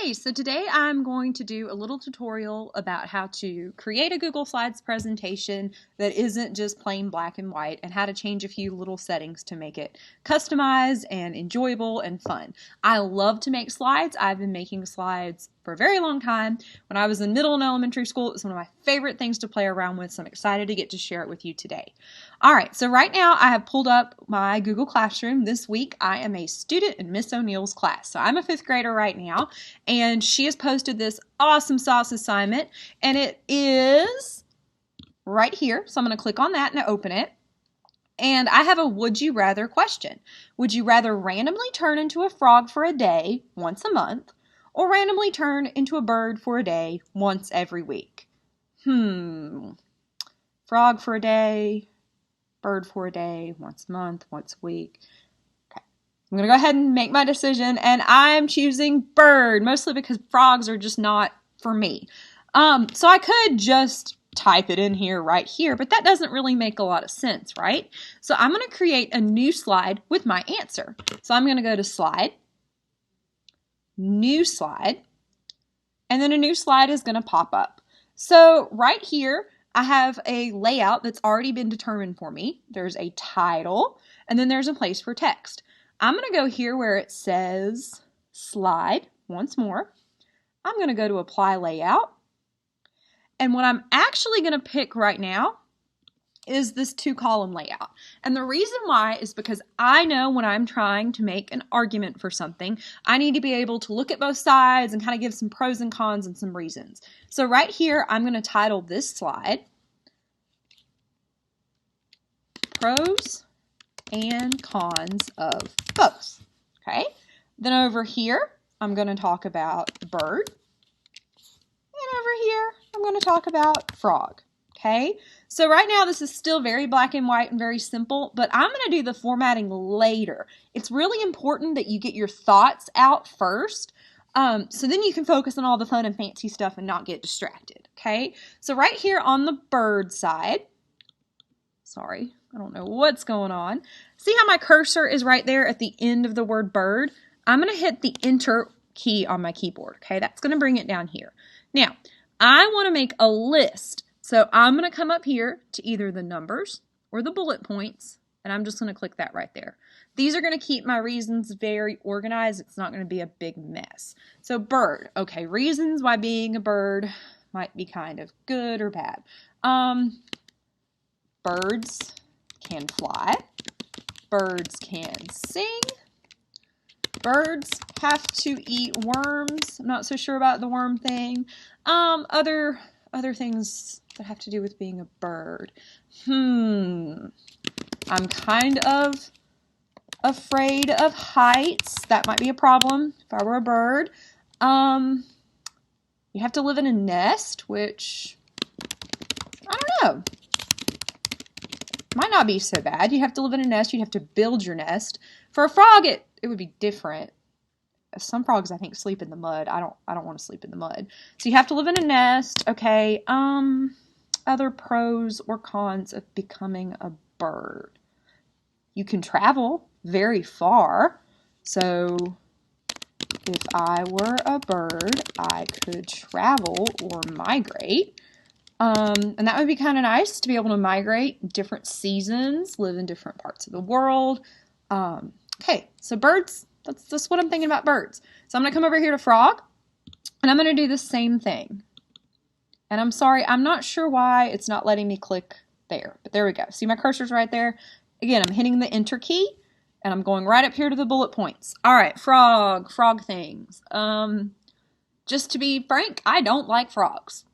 Hey, so today I'm going to do a little tutorial about how to create a Google Slides presentation that isn't just plain black and white and how to change a few little settings to make it customized and enjoyable and fun. I love to make slides. I've been making slides for a very long time. When I was in middle and elementary school, it was one of my favorite things to play around with, so I'm excited to get to share it with you today. All right, so right now I have pulled up my Google Classroom. This week I am a student in Miss O'Neill's class. So I'm a fifth grader right now, and she has posted this awesome sauce assignment, and it is right here. So I'm going to click on that and open it. And I have a would you rather question. Would you rather randomly turn into a frog for a day once a month, or randomly turn into a bird for a day once every week? Frog for a day, bird for a day, once a month, once a week. Okay. I'm going to go ahead and make my decision, and I'm choosing bird, mostly because frogs are just not for me. So I could just type it in here right here, but that doesn't really make a lot of sense, right? So I'm going to create a new slide with my answer. So I'm going to go to Slide, New Slide, and then a new slide is going to pop up. So right here, I have a layout that's already been determined for me. There's a title, and then there's a place for text. I'm going to go here where it says Slide once more. I'm going to go to Apply Layout. And what I'm actually going to pick right now is this two-column layout. And the reason why is because I know when I'm trying to make an argument for something, I need to be able to look at both sides and kind of give some pros and cons and some reasons. So right here, I'm going to title this slide Pros and Cons of Both. Okay. Then over here, I'm going to talk about bird. And over here, I'm going to talk about frog. Okay, so right now this is still very black and white and very simple, but I'm going to do the formatting later. It's really important that you get your thoughts out first, so then you can focus on all the fun and fancy stuff and not get distracted. Okay, so right here on the bird side, sorry, I don't know what's going on. See how my cursor is right there at the end of the word bird? I'm going to hit the Enter key on my keyboard. Okay, that's going to bring it down here. Now, I want to make a list. So I'm going to come up here to either the numbers or the bullet points, and I'm just going to click that right there. These are going to keep my reasons very organized. It's not going to be a big mess. So bird. Okay, reasons why being a bird might be kind of good or bad. Birds can fly. Birds can sing. Birds have to eat worms. I'm not so sure about the worm thing. Other things that have to do with being a bird. I'm kind of afraid of heights. That might be a problem if I were a bird. You have to live in a nest, which, I don't know, might not be so bad. You have to live in a nest. You'd have to build your nest. For a frog, it would be different. Some frogs, I think, sleep in the mud. I don't want to sleep in the mud. So you have to live in a nest. Okay. Other pros or cons of becoming a bird. You can travel very far. So if I were a bird, I could travel or migrate. And that would be kind of nice to be able to migrate different seasons, live in different parts of the world. Okay, so birds. That's what I'm thinking about birds. So I'm going to come over here to frog, and I'm going to do the same thing. And I'm sorry, I'm not sure why it's not letting me click there, but there we go. See my cursor's right there? Again, I'm hitting the Enter key, and I'm going right up here to the bullet points. All right, frog things. Just to be frank, I don't like frogs.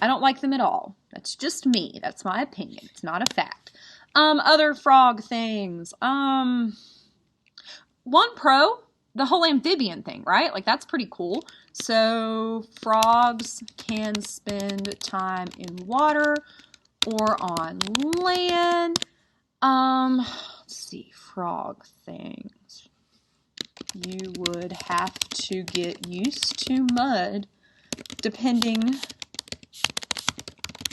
I don't like them at all. That's just me. That's my opinion. It's not a fact. Other frog things. One pro, the whole amphibian thing, right? Like, that's pretty cool. So frogs can spend time in water or on land. Let's see, frog things. You would have to get used to mud depending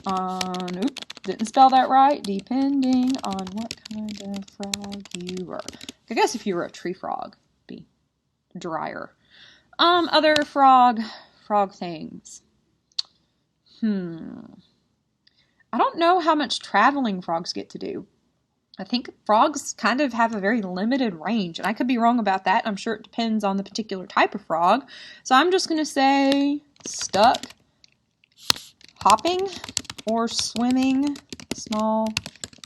on, didn't spell that right, depending on what kind of frog you were. I guess if you were a tree frog, it'd be drier. Other frog things. I don't know how much traveling frogs get to do. I think frogs kind of have a very limited range, and I could be wrong about that. I'm sure it depends on the particular type of frog. So I'm just going to say stuck, hopping, or swimming small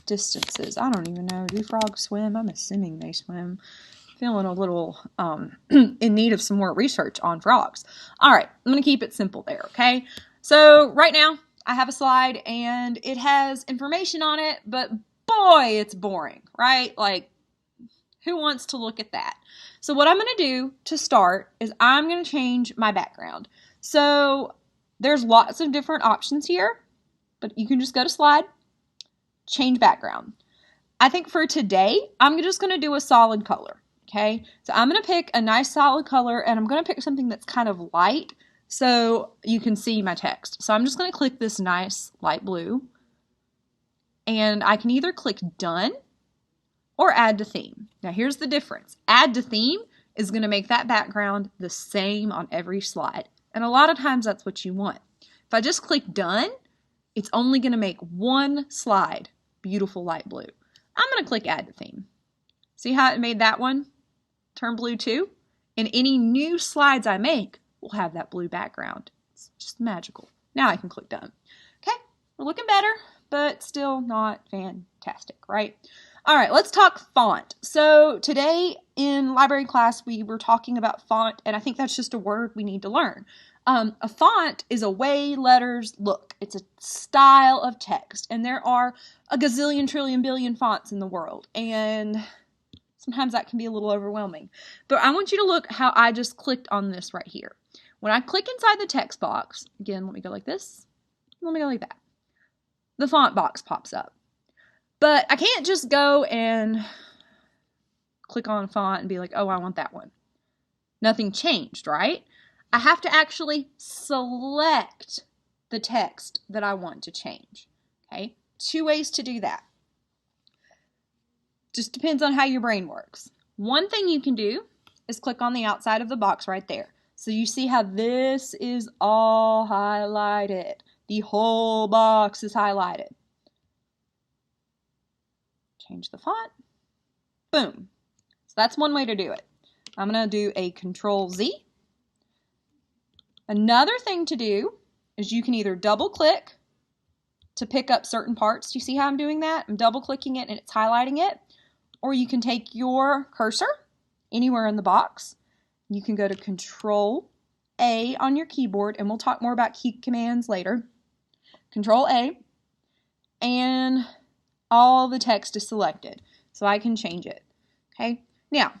distances. I don't even know. Do frogs swim? I'm assuming they swim. Feeling a little in need of some more research on frogs. All right, I'm going to keep it simple there, okay? So right now, I have a slide, and it has information on it, but boy, it's boring, right? Like, who wants to look at that? So what I'm going to do to start is I'm going to change my background. So there's lots of different options here, but you can just go to slide, change background. I think for today, I'm just going to do a solid color, okay? So I'm going to pick a nice solid color, and I'm going to pick something that's kind of light so you can see my text. So I'm just going to click this nice light blue, and I can either click done or add to theme. Now here's the difference. Add to theme is going to make that background the same on every slide. And a lot of times that's what you want. If I just click done, it's only going to make one slide beautiful light blue. I'm going to click add to theme. See how it made that one turn blue too? And any new slides I make will have that blue background. It's just magical. Now I can click done. Okay, we're looking better, but still not fantastic, right? All right, let's talk font. So today in library class, we were talking about font, and I think that's just a word we need to learn. A font is a way letters look. It's a style of text, and there are a gazillion, trillion, billion fonts in the world, and sometimes that can be a little overwhelming. But I want you to look how I just clicked on this right here. When I click inside the text box, again, let me go like this, let me go like that. The font box pops up. But I can't just go and click on font and be like, oh, I want that one. Nothing changed, right? I have to actually select the text that I want to change. Okay, 2 ways to do that. Just depends on how your brain works. One thing you can do is click on the outside of the box right there. So you see how this is all highlighted. The whole box is highlighted. Change the font. Boom. So that's one way to do it. I'm going to do a Control-Z. Another thing to do is you can either double click to pick up certain parts. Do you see how I'm doing that? I'm double clicking it and it's highlighting it. Or you can take your cursor anywhere in the box. You can go to Control-A on your keyboard, and we'll talk more about key commands later. Control-A, and all the text is selected, so I can change it. Okay, now,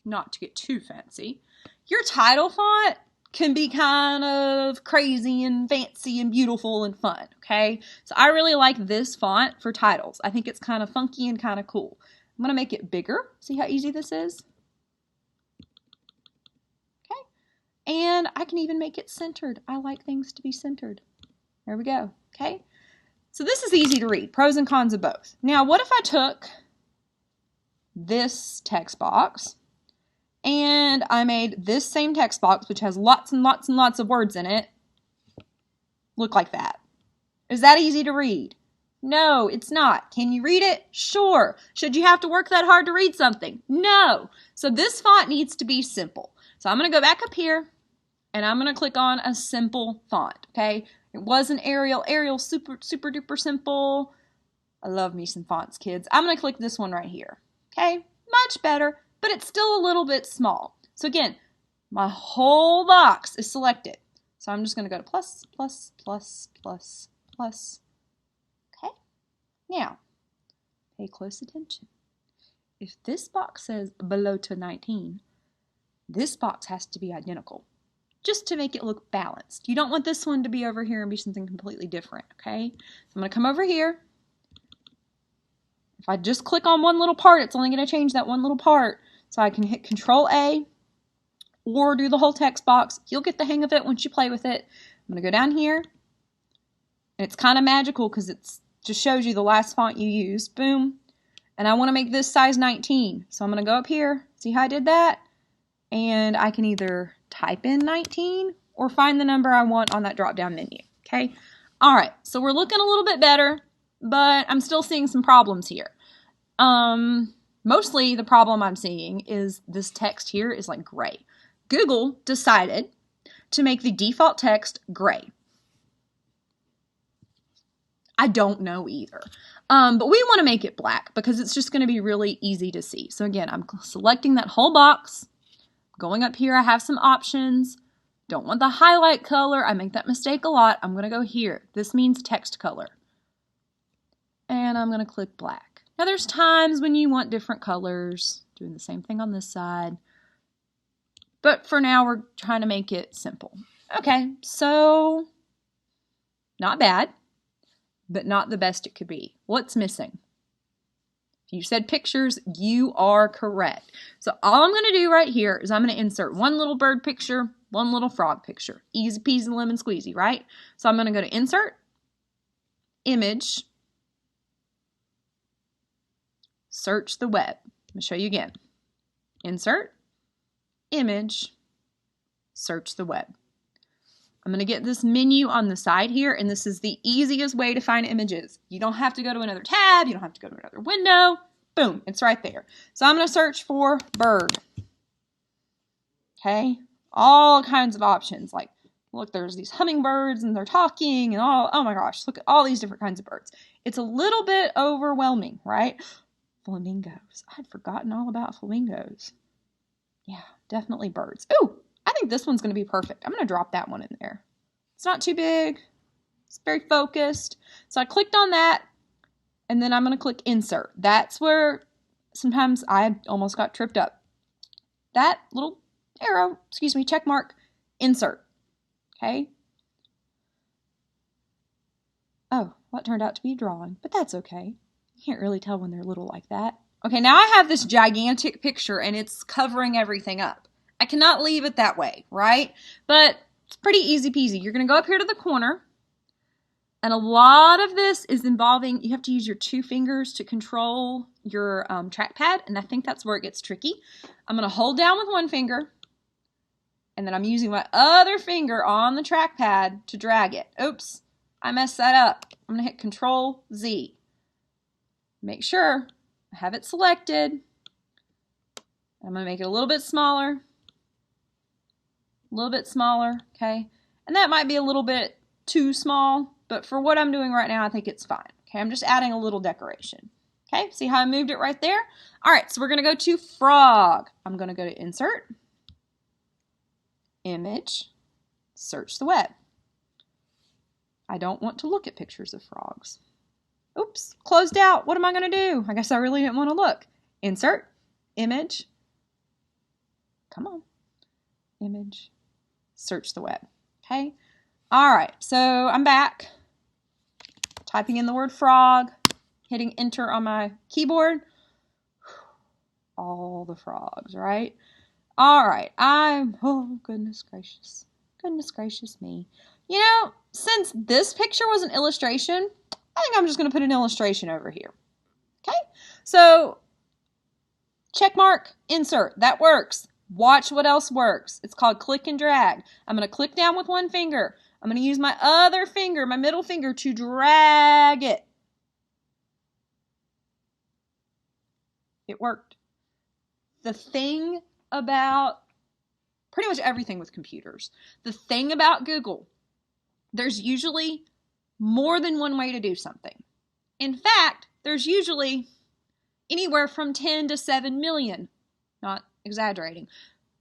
not to get too fancy, your title font can be kind of crazy and fancy and beautiful and fun, okay? So I really like this font for titles. I think it's kind of funky and kind of cool. I'm going to make it bigger. See how easy this is? Okay, and I can even make it centered. I like things to be centered. There we go, okay? So this is easy to read, pros and cons of both. Now, what if I took this text box and I made this same text box, which has lots and lots and lots of words in it, look like that? Is that easy to read? No, it's not. Can you read it? Sure. Should you have to work that hard to read something? No. So this font needs to be simple. So I'm going to go back up here and I'm going to click on a simple font, okay? It was an Arial. Arial, super duper simple. I love me some fonts, kids. I'm going to click this one right here, okay? Much better, but it's still a little bit small. So again, my whole box is selected. So I'm just going to go to plus, plus, plus, plus, plus. Okay? Now, pay close attention. If this box says below to 19, this box has to be identical, just to make it look balanced. You don't want this one to be over here and be something completely different, okay? So I'm going to come over here. If I just click on one little part, it's only going to change that one little part. So I can hit Control-A or do the whole text box. You'll get the hang of it once you play with it. I'm going to go down here. And it's kind of magical because it just shows you the last font you used. Boom. And I want to make this size 19. So I'm going to go up here. See how I did that? and I can either type in 19 or find the number I want on that drop-down menu, okay? All right, so we're looking a little bit better, but I'm still seeing some problems here. Mostly the problem I'm seeing is this text here is like gray. Google decided to make the default text gray. I don't know either. But we want to make it black because it's just going to be really easy to see. So again, I'm selecting that whole box. Going up here, I have some options. Don't want the highlight color. I make that mistake a lot. I'm going to go here. This means text color. And I'm going to click black. Now there's times when you want different colors. Doing the same thing on this side. But for now, we're trying to make it simple. Okay, so not bad, but not the best it could be. What's missing? If you said pictures, you are correct. So all I'm going to do right here is I'm going to insert one little bird picture, one little frog picture. Easy peasy lemon squeezy, right? So I'm going to go to Insert, Image, Search the Web. Let me show you again. Insert, Image, Search the Web. I'm going to get this menu on the side here, and this is the easiest way to find images. You don't have to go to another tab. You don't have to go to another window. Boom, it's right there. So I'm going to search for bird. Okay, all kinds of options. Like, look, there's these hummingbirds, and they're talking, and oh my gosh, look at all these different kinds of birds. It's a little bit overwhelming, right? Flamingos. I'd forgotten all about flamingos. Yeah, definitely birds. Ooh, I think this one's going to be perfect. I'm going to drop that one in there. It's not too big. It's very focused. So I clicked on that, and then I'm going to click Insert. That's where sometimes I almost got tripped up. That little arrow, check mark, Insert. Okay. Oh, well, it turned out to be a drawing, but that's okay. You can't really tell when they're little like that. Okay, now I have this gigantic picture, and it's covering everything up. I cannot leave it that way, right? But it's pretty easy peasy. You're going to go up here to the corner, and a lot of this is involving, you have to use your two fingers to control your trackpad, and I think that's where it gets tricky. I'm going to hold down with one finger, and then I'm using my other finger on the trackpad to drag it. Oops, I messed that up. I'm going to hit Control Z. Make sure I have it selected. I'm going to make it a little bit smaller. Okay? And that might be a little bit too small, but for what I'm doing right now, I think it's fine. Okay, I'm just adding a little decoration. Okay, see how I moved it right there? All right, so we're going to go to frog. I'm going to go to Insert, Image, Search the Web. I don't want to look at pictures of frogs. Oops, closed out. What am I going to do? I guess I really didn't want to look. Insert, Image, come on, Image, Search the Web. Okay, all right, so I'm back. Typing in the word frog, hitting enter on my keyboard. All the frogs, right? All right, oh, goodness gracious me. You know, since this picture was an illustration, I think I'm just going to put an illustration over here. Okay, so check mark, insert, that works. Watch what else works. It's called click and drag. I'm going to click down with one finger. I'm going to use my other finger, my middle finger, to drag it. It worked. The thing about pretty much everything with computers, the thing about Google, there's usually more than one way to do something. In fact, there's usually anywhere from 10 to 7 million, not exaggerating,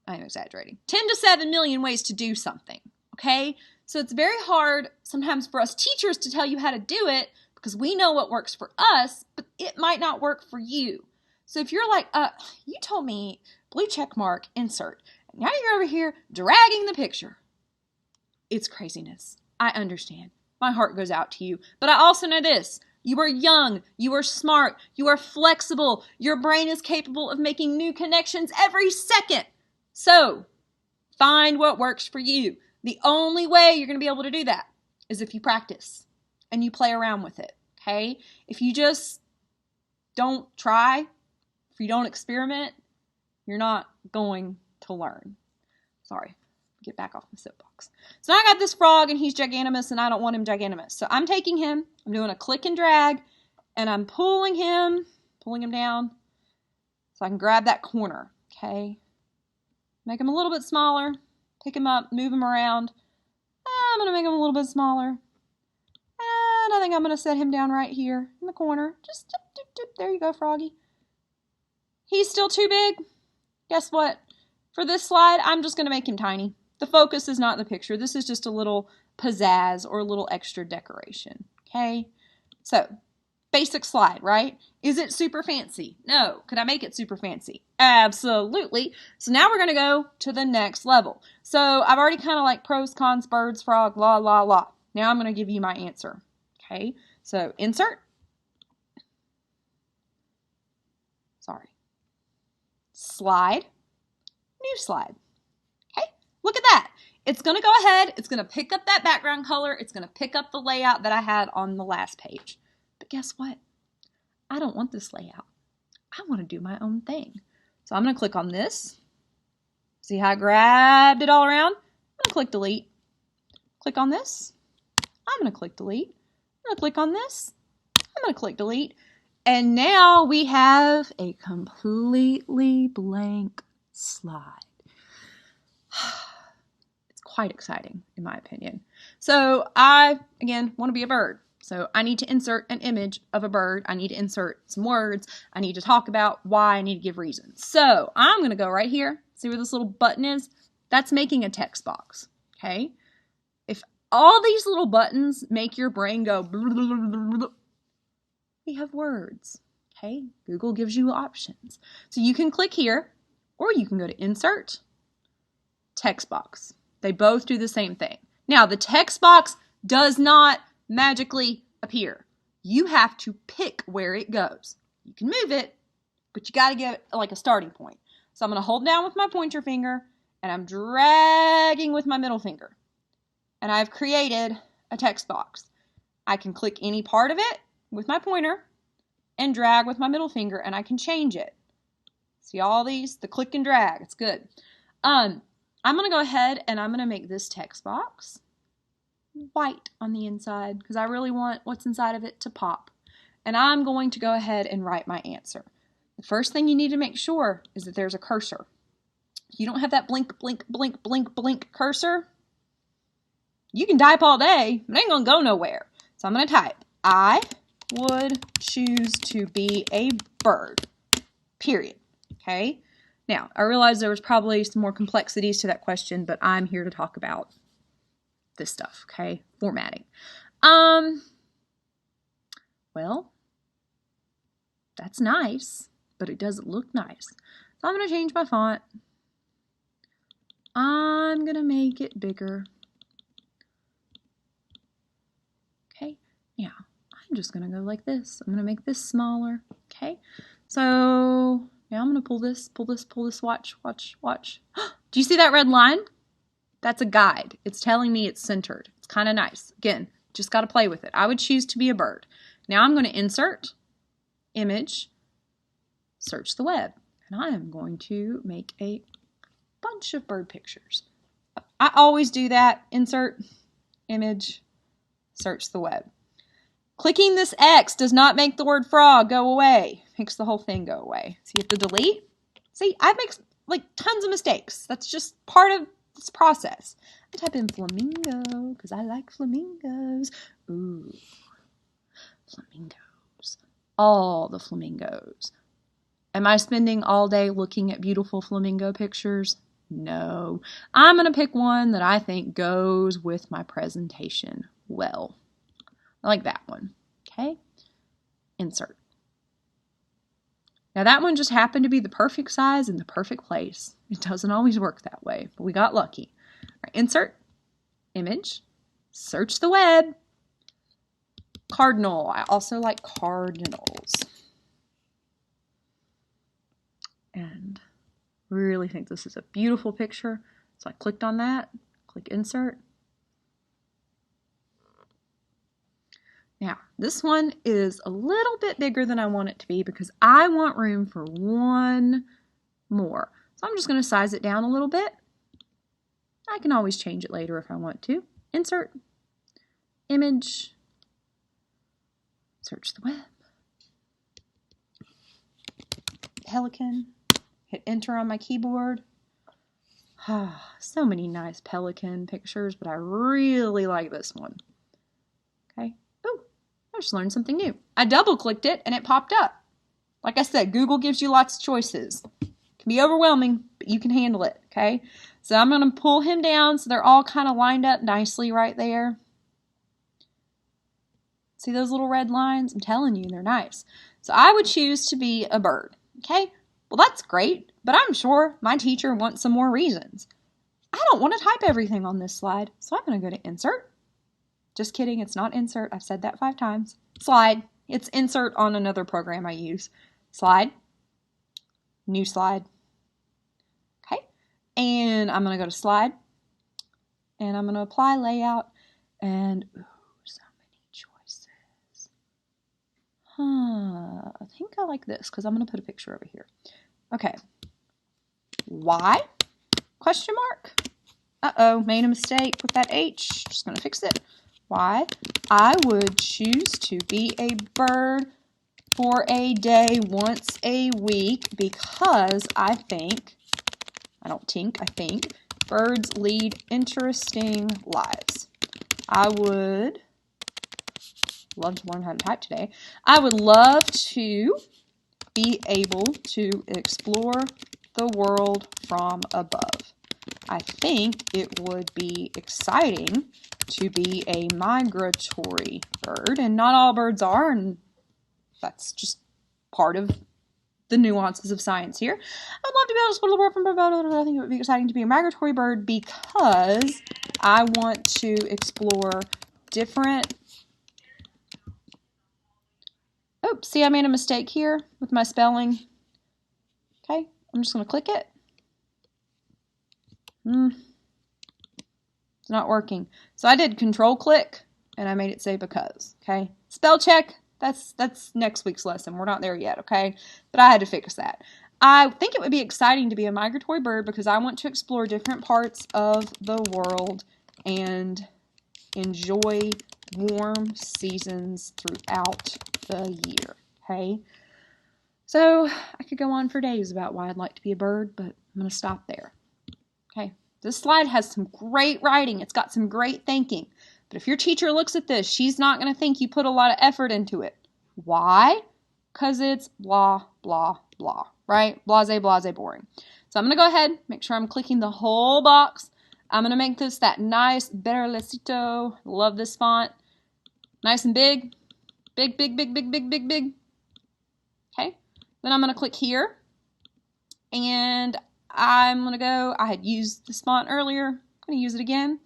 I'm exaggerating, 10 to 7 million ways to do something, okay? So it's very hard sometimes for us teachers to tell you how to do it because we know what works for us, but it might not work for you. So if you're like, you told me blue check mark, insert, and now you're over here dragging the picture. It's craziness. I understand. My heart goes out to you. But I also know this. You are young. You are smart. You are flexible. Your brain is capable of making new connections every second. So find what works for you. The only way you're going to be able to do that is if you practice and you play around with it, okay? If you just don't try, if you don't experiment, you're not going to to learn. Sorry, get back off my soapbox. So now I got this frog and he's giganimous and I don't want him giganimous. So I'm taking him, I'm doing a click and drag, and I'm pulling him down so I can grab that corner, okay? Make him a little bit smaller, pick him up, move him around. I'm going to make him a little bit smaller. And I think I'm going to set him down right here in the corner. Just dip, dip, dip. There you go, Froggy. He's still too big. Guess what? For this slide, I'm just going to make him tiny. The focus is not the picture. This is just a little pizzazz or a little extra decoration, okay? So, basic slide, right? Is it super fancy? No. Could I make it super fancy? Absolutely. So now we're going to go to the next level. So I've already kind of like pros, cons, birds, frog, la, la, la. Now I'm going to give you my answer. Okay. So insert. Sorry. Slide. New slide. Okay. Look at that. It's going to go ahead. It's going to pick up that background color. It's going to pick up the layout that I had on the last page. But guess what? I don't want this layout. I want to do my own thing. So I'm going to click on this. See how I grabbed it all around? I'm going to click delete. Click on this. I'm going to click delete. I'm going to click on this. I'm going to click delete. And now we have a completely blank slide. It's quite exciting, in my opinion. So I, again, want to be a bird. So I need to insert an image of a bird. I need to insert some words. I need to talk about why. I need to give reasons. So I'm going to go right here. See where this little button is? That's making a text box. Okay. If all these little buttons make your brain go, blah, blah, blah, blah, we have words. Okay. Google gives you options. So you can click here, or you can go to insert, text box. They both do the same thing. Now the text box does not magically appear. You have to pick where it goes. You can move it, but you got to get like a starting point. So I'm going to hold down with my pointer finger and I'm dragging with my middle finger. And I've created a text box. I can click any part of it with my pointer and drag with my middle finger and I can change it. See all these? The click and drag. It's good. I'm going to go ahead and I'm going to make this text box white on the inside because I really want what's inside of it to pop. And I'm going to go ahead and write my answer. The first thing you need to make sure is that there's a cursor. If you don't have that blink, blink, blink, blink, blink cursor, you can type all day, but it ain't going to go nowhere. So I'm going to type, I would choose to be a bird, period. Okay? Now, I realize there was probably some more complexities to that question, but I'm here to talk about this stuff, okay? Formatting. Well, that's nice, but it doesn't look nice. So I'm going to change my font. I'm going to make it bigger. Okay, now I'm just going to go like this. I'm going to make this smaller, okay? So now I'm going to pull this, watch. Do you see that red line? That's a guide. It's telling me it's centered. It's kind of nice. Again, just got to play with it. I would choose to be a bird. Now I'm going to insert, image, search the web. And I am going to make a bunch of bird pictures. I always do that. Insert, image, search the web. Clicking this X does not make the word frog go away. It makes the whole thing go away. So you have to delete. See, I make like tons of mistakes. That's just part of this process. I type in flamingo because I like flamingos. Ooh, flamingos. All the flamingos. Am I spending all day looking at beautiful flamingo pictures? No. I'm going to pick one that I think goes with my presentation well. I like that one. Okay. Insert. Now that one just happened to be the perfect size in the perfect place. It doesn't always work that way, but we got lucky. All right, insert, image, search the web. Cardinal. I also like cardinals. And really think this is a beautiful picture. So I clicked on that, click insert. Now, this one is a little bit bigger than I want it to be because I want room for one more. So I'm just going to size it down a little bit. I can always change it later if I want to. Insert, image, search the web, pelican, hit enter on my keyboard. So many nice pelican pictures, but I really like this one. Okay. Oh, I just learned something new. I double-clicked it and it popped up. Like I said, Google gives you lots of choices. It can be overwhelming, but you can handle it, okay? So I'm going to pull him down so they're all kind of lined up nicely right there. See those little red lines? I'm telling you, they're nice. So I would choose to be a bird, okay? Well, that's great, but I'm sure my teacher wants some more reasons. I don't want to type everything on this slide, so I'm going to go to Insert. Just kidding, it's not Insert. I've said that 5 times. Slide. It's Insert on another program I use. Slide. New slide. Okay. And I'm going to go to Slide. And I'm going to apply layout. And, ooh, so many choices. I think I like this because I'm going to put a picture over here. Okay. Why? Question mark. Uh-oh, made a mistake with that H. Just going to fix it. Why? I would choose to be a bird for a day once a week because I think birds lead interesting lives. I would love to learn how to type today. I would love to be able to explore the world from above. I think it would be exciting to be a migratory bird, and not all birds are, and that's just part of the nuances of science here. I'd love to be able to explore the world from above. I think it would be exciting to be a migratory bird because I want to explore different... Oops, see I made a mistake here with my spelling. Okay, I'm just going to click it. It's not working. So I did control click and I made it say because, okay? Spell check, that's next week's lesson. We're not there yet, okay? But I had to fix that. I think it would be exciting to be a migratory bird because I want to explore different parts of the world and enjoy warm seasons throughout the year, okay? So I could go on for days about why I'd like to be a bird, but I'm going to stop there. Okay, this slide has some great writing. It's got some great thinking. But if your teacher looks at this, she's not going to think you put a lot of effort into it. Why? Because it's blah, blah, blah, right? Blase, blase, boring. So I'm going to go ahead, make sure I'm clicking the whole box. I'm going to make this that nice Berlecito. Love this font. Nice and big. Big, big, big, big, big, big, big. Okay, then I'm going to click here. And I'm going to go, I had used this font earlier. I'm going to use it again. I'm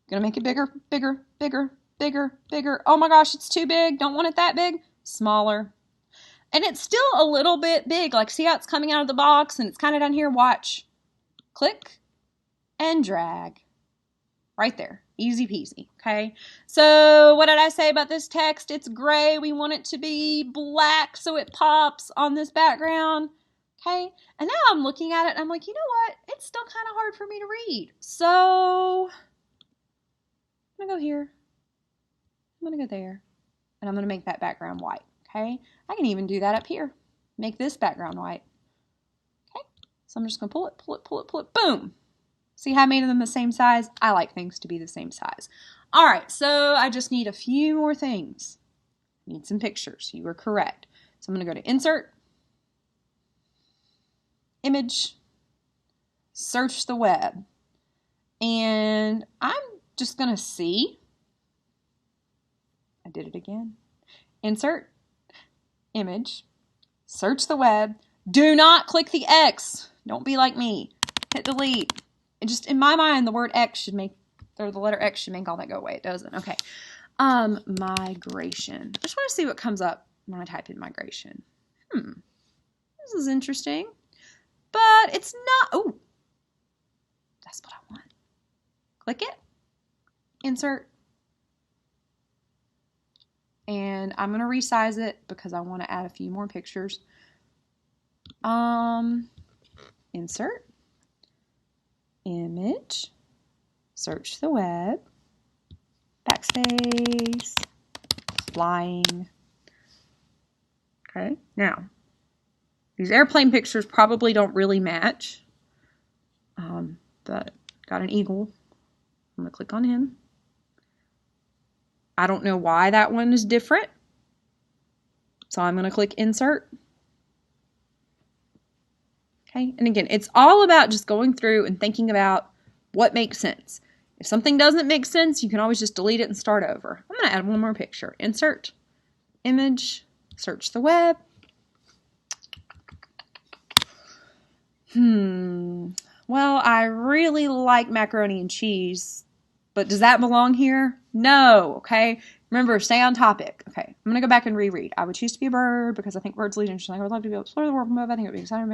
going to make it bigger, bigger, bigger, bigger, bigger. Oh my gosh, it's too big. Don't want it that big. Smaller. And it's still a little bit big. Like, see how it's coming out of the box and it's kind of down here? Watch. Click and drag. Right there. Easy peasy. Okay. So what did I say about this text? It's gray. We want it to be black so it pops on this background. Okay, and now I'm looking at it and I'm like, you know what? It's still kind of hard for me to read. So I'm going to go here. I'm going to go there. And I'm going to make that background white. Okay, I can even do that up here. Make this background white. Okay, so I'm just going to pull it, pull it, pull it, pull it. Boom. See how I made them the same size? I like things to be the same size. All right, so I just need a few more things. Need some pictures. You were correct. So I'm going to go to Insert. Image, search the web, and I'm just going to see. I did it again. Insert, image, search the web. Do not click the X. Don't be like me. Hit delete. It just, in my mind, the word X should make, or the letter X should make all that go away. It doesn't. Okay. Migration. I just want to see what comes up when I type in migration. This is interesting. But it's not, oh, that's what I want. Click it, insert, and I'm going to resize it because I want to add a few more pictures. Insert, image, search the web, backspace, flying. Okay, now, these airplane pictures probably don't really match, but got an eagle. I'm going to click on him. I don't know why that one is different, so I'm going to click Insert. Okay, and again, it's all about just going through and thinking about what makes sense. If something doesn't make sense, you can always just delete it and start over. I'm going to add one more picture. Insert, image, search the web. Well, I really like macaroni and cheese, but does that belong here? No, okay? Remember, stay on topic. Okay, I'm going to go back and reread. I would choose to be a bird because I think birds lead interesting. I would love to be able to explore the world from above. I think it would be exciting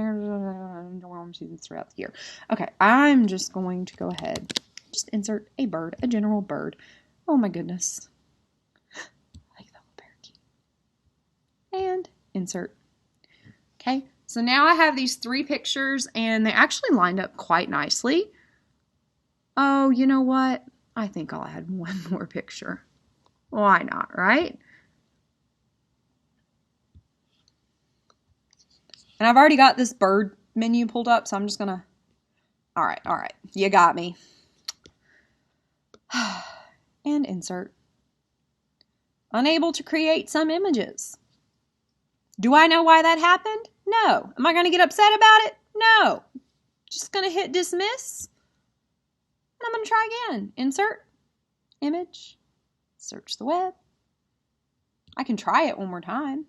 warm seasons throughout the year. Okay, I'm just going to go ahead. Just insert a bird, a general bird. Oh my goodness. I like that little parakeet. And insert. Okay, so now I have these 3 pictures and they actually lined up quite nicely. Oh, you know what? I think I'll add one more picture. Why not, right? And I've already got this bird menu pulled up, so I'm just gonna, all right, you got me. And insert. Unable to create some images. Do I know why that happened? No. Am I gonna get upset about it? No. Just gonna hit dismiss. And I'm gonna try again. Insert, image, search the web. I can try it one more time.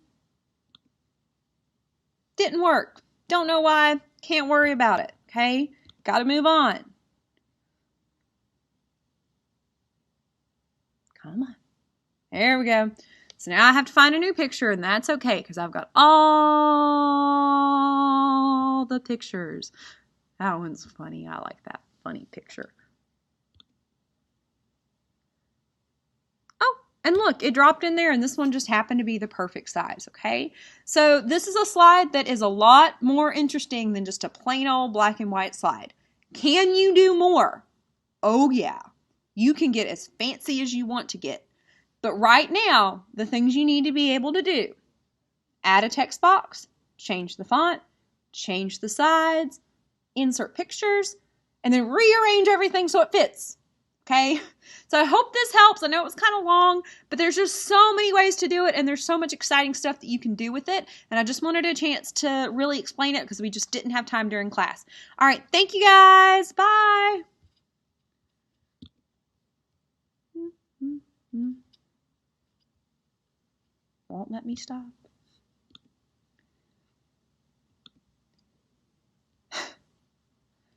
Didn't work. Don't know why. Can't worry about it. Okay? Gotta move on. Come on. There we go. So now I have to find a new picture, and that's okay because I've got all the pictures. That one's funny. I like that funny picture. And look, it dropped in there and this one just happened to be the perfect size, okay? So this is a slide that is a lot more interesting than just a plain old black and white slide. Can you do more? Oh yeah. You can get as fancy as you want to get. But right now, the things you need to be able to do: add a text box, change the font, change the sides, insert pictures, and then rearrange everything so it fits. Okay, so I hope this helps. I know it was kind of long, but there's just so many ways to do it, and there's so much exciting stuff that you can do with it, and I just wanted a chance to really explain it because we just didn't have time during class. All right, thank you guys. Bye. Won't let me stop.